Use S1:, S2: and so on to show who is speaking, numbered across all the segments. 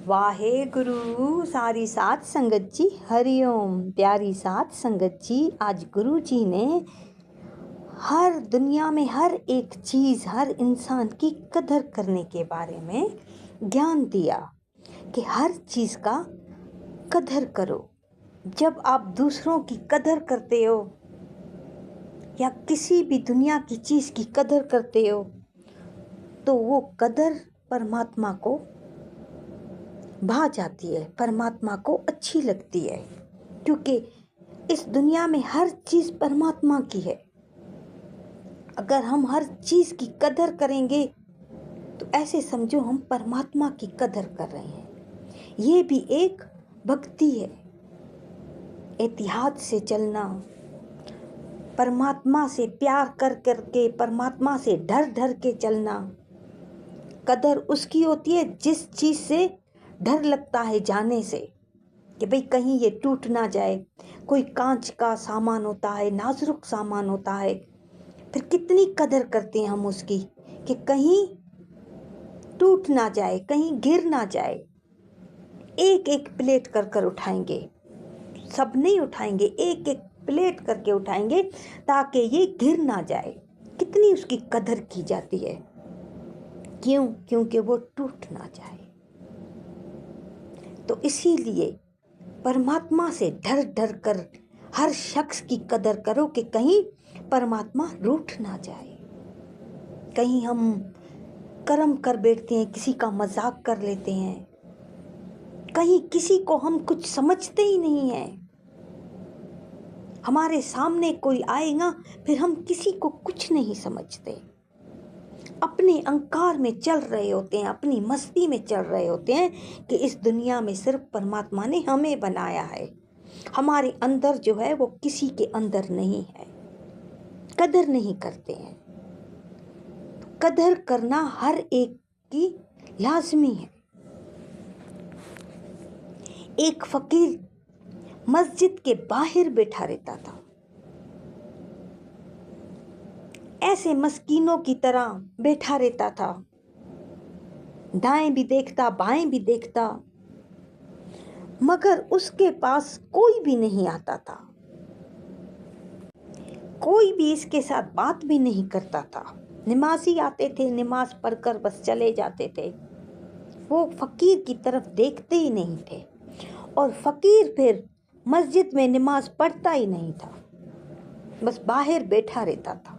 S1: वाहे गुरु सारी साथ संगत जी, हरिओम। प्यारी साथ संगत जी, आज गुरु जी ने हर दुनिया में हर एक चीज़, हर इंसान की कदर करने के बारे में ज्ञान दिया कि हर चीज़ का कदर करो। जब आप दूसरों की कदर करते हो या किसी भी दुनिया की चीज़ की कदर करते हो तो वो कदर परमात्मा को भा जाती है, परमात्मा को अच्छी लगती है, क्योंकि इस दुनिया में हर चीज़ परमात्मा की है। अगर हम हर चीज़ की कदर करेंगे तो ऐसे समझो हम परमात्मा की कदर कर रहे हैं। ये भी एक भक्ति है, एहतियात से चलना, परमात्मा से प्यार कर करके, परमात्मा से डर डर के चलना। कदर उसकी होती है जिस चीज़ से डर लगता है जाने से, कि भाई कहीं ये टूट ना जाए। कोई कांच का सामान होता है, नाजुक सामान होता है, फिर कितनी कदर करते हैं हम उसकी कि कहीं टूट ना जाए, कहीं गिर ना जाए। एक एक प्लेट कर कर उठाएंगे, सब नहीं उठाएंगे, एक एक प्लेट करके उठाएंगे ताकि ये गिर ना जाए। कितनी उसकी कदर की जाती है। क्यों? क्योंकि वो टूट ना जाए। तो इसीलिए परमात्मा से डर डर कर हर शख्स की कदर करो कि कहीं परमात्मा रूठ ना जाए। कहीं हम कर्म कर बैठते हैं, किसी का मजाक कर लेते हैं, कहीं किसी को हम कुछ समझते ही नहीं है। हमारे सामने कोई आएगा फिर हम किसी को कुछ नहीं समझते, अपने अहंकार में चल रहे होते हैं, अपनी मस्ती में चल रहे होते हैं कि इस दुनिया में सिर्फ परमात्मा ने हमें बनाया है। हमारे अंदर जो है वो किसी के अंदर नहीं है। कदर नहीं करते हैं। कदर करना हर एक की लाजमी है। एक फकीर मस्जिद के बाहर बैठा रहता था, ऐसे मस्कीनों की तरह बैठा रहता था, दाएं भी देखता बाएं भी देखता, मगर उसके पास कोई भी नहीं आता था, कोई भी इसके साथ बात भी नहीं करता था। नमाजी आते थे, नमाज पढ़कर बस चले जाते थे, वो फकीर की तरफ देखते ही नहीं थे। और फकीर फिर मस्जिद में नमाज पढ़ता ही नहीं था, बस बाहर बैठा रहता था।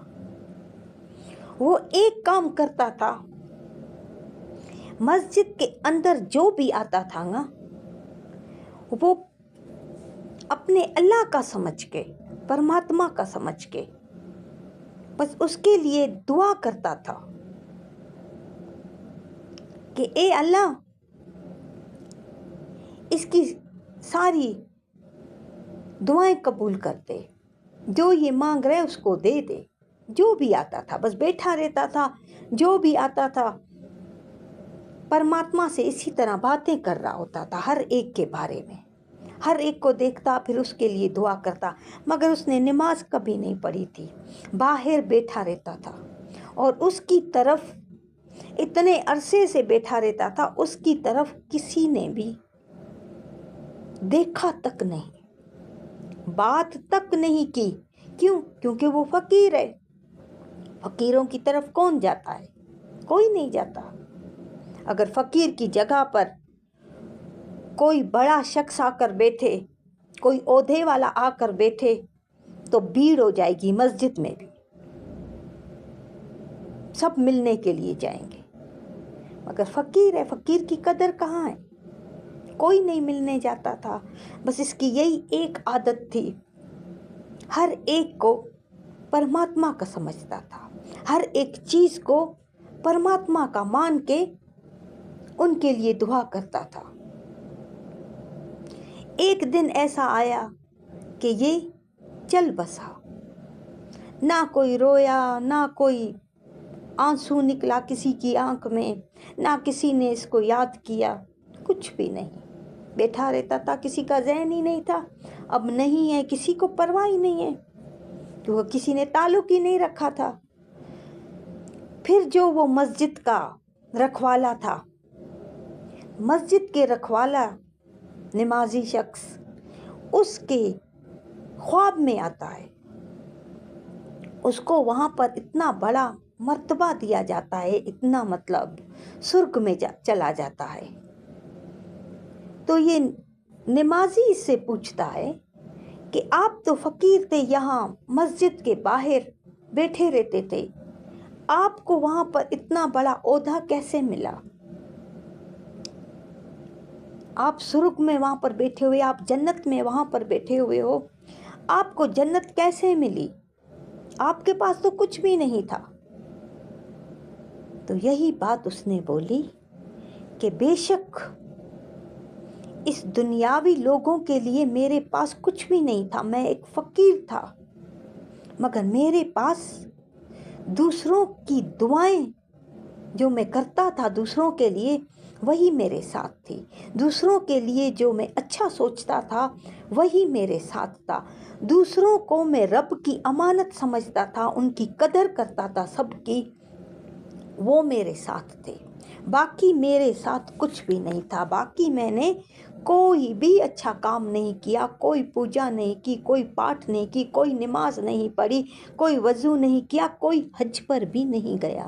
S1: वो एक काम करता था, मस्जिद के अंदर जो भी आता था ना, वो अपने अल्लाह का समझ के, परमात्मा का समझ के बस उसके लिए दुआ करता था कि ए अल्लाह, इसकी सारी दुआएं कबूल कर दे, जो ये मांग रहे उसको दे दे। जो भी आता था बस बैठा रहता था, जो भी आता था परमात्मा से इसी तरह बातें कर रहा होता था, हर एक के बारे में। हर एक को देखता फिर उसके लिए दुआ करता, मगर उसने नमाज कभी नहीं पढ़ी थी, बाहर बैठा रहता था और उसकी तरफ इतने अरसे से बैठा रहता था, उसकी तरफ किसी ने भी देखा तक नहीं, बात तक नहीं की। क्यों? क्योंकि वो फकीर है। फकीरों की तरफ कौन जाता है? कोई नहीं जाता। अगर फकीर की जगह पर कोई बड़ा शख्स आकर बैठे, कोई ओहदे वाला आकर बैठे तो भीड़ हो जाएगी मस्जिद में भी, सब मिलने के लिए जाएंगे। मगर फकीर है, फकीर की कदर कहाँ है? कोई नहीं मिलने जाता था। बस इसकी यही एक आदत थी, हर एक को परमात्मा का समझता था, हर एक चीज़ को परमात्मा का मान के उनके लिए दुआ करता था। एक दिन ऐसा आया कि ये चल बसा, ना कोई रोया, ना कोई आंसू निकला किसी की आंख में, ना किसी ने इसको याद किया, कुछ भी नहीं। बैठा रहता था, किसी का ज़हन ही नहीं था। अब नहीं है, किसी को परवाह ही नहीं है, तो किसी ने ताल्लुक ही नहीं रखा था। फिर जो वो मस्जिद का रखवाला था مسجد کے رکھوالا نمازی شخص اس کے خواب میں آتا ہے، اس کو وہاں پر اتنا بڑا مرتبہ دیا جاتا ہے، اتنا مطلب سرگ میں چلا جاتا ہے۔ تو یہ نمازی اس سے پوچھتا ہے کہ آپ تو فقیر تھے، یہاں مسجد کے باہر بیٹھے رہتے تھے، آپ کو وہاں پر اتنا بڑا عہدہ کیسے ملا؟ آپ سرگ میں وہاں پر بیٹھے ہوئے، آپ جنت میں وہاں پر بیٹھے ہوئے ہو، آپ کو جنت کیسے ملی؟ آپ کے پاس تو کچھ بھی نہیں تھا۔ تو یہی بات اس نے بولی کہ بے شک اس دنیاوی لوگوں کے لیے میرے پاس کچھ بھی نہیں تھا، میں ایک فقیر تھا، مگر میرے پاس دوسروں کی دعائیں جو میں کرتا تھا دوسروں کے لیے وہی میرے ساتھ تھی، دوسروں کے لیے جو میں اچھا سوچتا تھا وہی میرے ساتھ تھا، دوسروں کو میں رب کی امانت سمجھتا تھا، ان کی قدر کرتا تھا سب کی، وہ میرے ساتھ تھے، باقی میرے ساتھ کچھ بھی نہیں تھا۔ باقی میں نے کوئی بھی اچھا کام نہیں کیا، کوئی پوجا نہیں کی، کوئی پاٹھ نہیں کی، کوئی نماز نہیں پڑھی، کوئی وضو نہیں کیا، کوئی حج پر بھی نہیں گیا،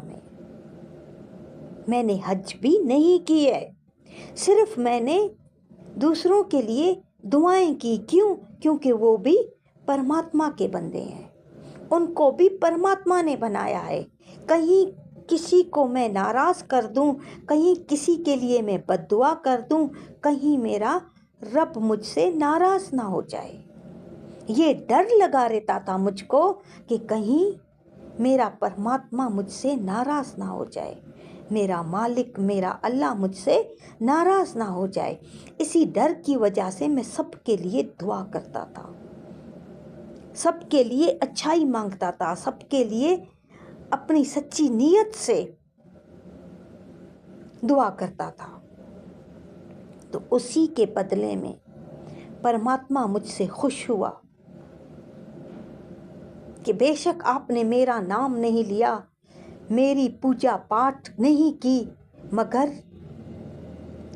S1: میں نے حج بھی نہیں کی ہے، صرف میں نے دوسروں کے لیے دعائیں کی۔ کیوں؟ کیونکہ وہ بھی پرماتما کے بندے ہیں، ان کو بھی پرماتما نے بنایا ہے، کہیں کسی کو میں ناراض کر دوں، کہیں کسی کے لیے میں بد دعا کر دوں، کہیں میرا رب مجھ سے ناراض نہ ہو جائے، یہ ڈر لگا رہتا تھا مجھ کو کہ کہیں میرا پرماتما مجھ سے ناراض نہ ہو جائے، میرا مالک میرا اللہ مجھ سے ناراض نہ ہو جائے۔ اسی ڈر کی وجہ سے میں سب کے لیے دعا کرتا تھا، سب کے لیے اچھائی مانگتا تھا، سب کے لیے اپنی سچی نیت سے دعا کرتا تھا۔ تو اسی کے بدلے میں پرماتما مجھ سے خوش ہوا کہ بے شک آپ نے میرا نام نہیں لیا، میری پوجا پاٹھ نہیں کی، مگر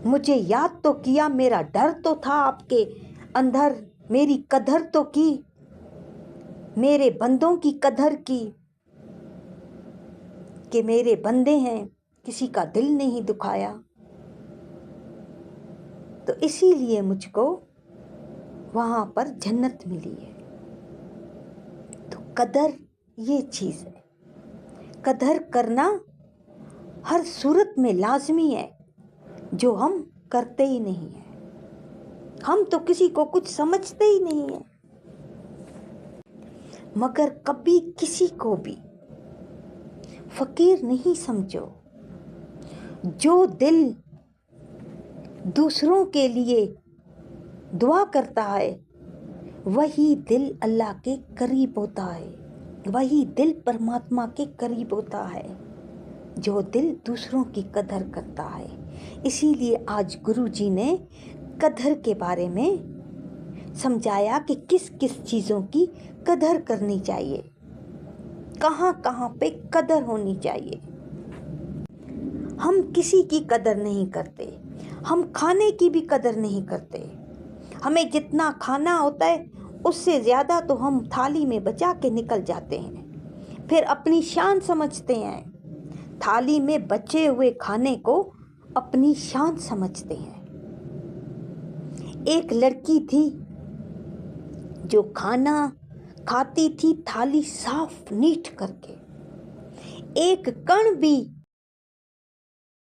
S1: مجھے یاد تو کیا، میرا ڈر تو تھا آپ کے اندر، میری قدر تو کی، میرے بندوں کی قدر کی کہ میرے بندے ہیں، کسی کا دل نہیں دکھایا۔ تو اسی لیے مجھ کو وہاں پر جنت ملی ہے۔ تو قدر یہ چیز ہے، قدر کرنا ہر صورت میں لازمی ہے، جو ہم کرتے ہی نہیں ہیں، ہم تو کسی کو کچھ سمجھتے ہی نہیں ہیں، مگر کبھی کسی کو بھی فقیر نہیں سمجھو۔ جو دل دوسروں کے لیے دعا کرتا ہے وہی دل اللہ کے قریب ہوتا ہے، وہی دل پرماتما کے قریب ہوتا ہے، جو دل دوسروں کی قدر کرتا ہے۔ اسی لیے آج گرو جی نے قدر کے بارے میں سمجھایا کہ کس کس چیزوں کی قدر کرنی چاہیے، کہاں کہاں پہ قدر ہونی چاہیے۔ ہم کسی کی قدر نہیں کرتے، ہم کھانے کی بھی قدر نہیں کرتے، ہمیں جتنا کھانا ہوتا ہے اس سے زیادہ تو ہم تھالی میں بچا کے نکل جاتے ہیں، پھر اپنی شان سمجھتے ہیں، تھالی میں بچے ہوئے کھانے کو اپنی شان سمجھتے ہیں۔ ایک لڑکی تھی جو کھانا کھاتی تھی تھالی صاف نیٹ کر کے، ایک کण بھی